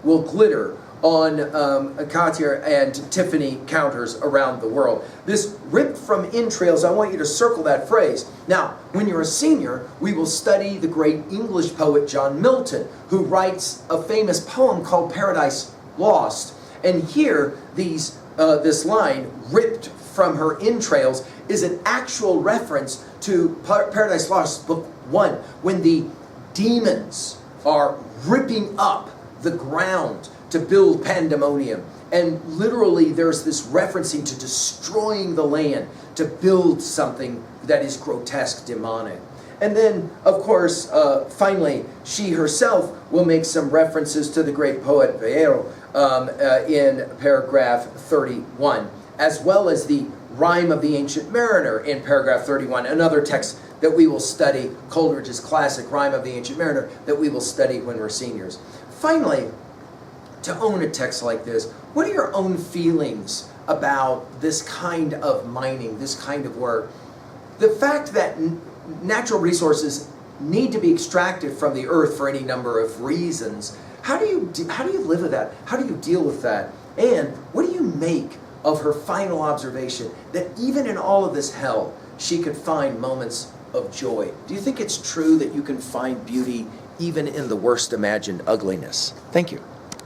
will glitter on Cartier and Tiffany counters around the world. This ripped from entrails, I want you to circle that phrase. Now, when you're a senior, we will study the great English poet John Milton, who writes a famous poem called Paradise Lost. And here, this line, ripped from her entrails, is an actual reference to Paradise Lost, Book 1, when the demons are ripping up the ground to build pandemonium. And literally there's this referencing to destroying the land to build something that is grotesque, demonic. And then, of course, finally, she herself will make some references to the great poet Vieiro in paragraph 31, as well as the Rime of the Ancient Mariner in paragraph 31, another text that we will study, Coleridge's classic Rime of the Ancient Mariner, that we will study when we're seniors. Finally, to own a text like this, what are your own feelings about this kind of mining, this kind of work? The fact that natural resources need to be extracted from the earth for any number of reasons, how do you live with that? How do you deal with that? And what do you make of her final observation that even in all of this hell, she could find moments of joy? Do you think it's true that you can find beauty even in the worst imagined ugliness? Thank you.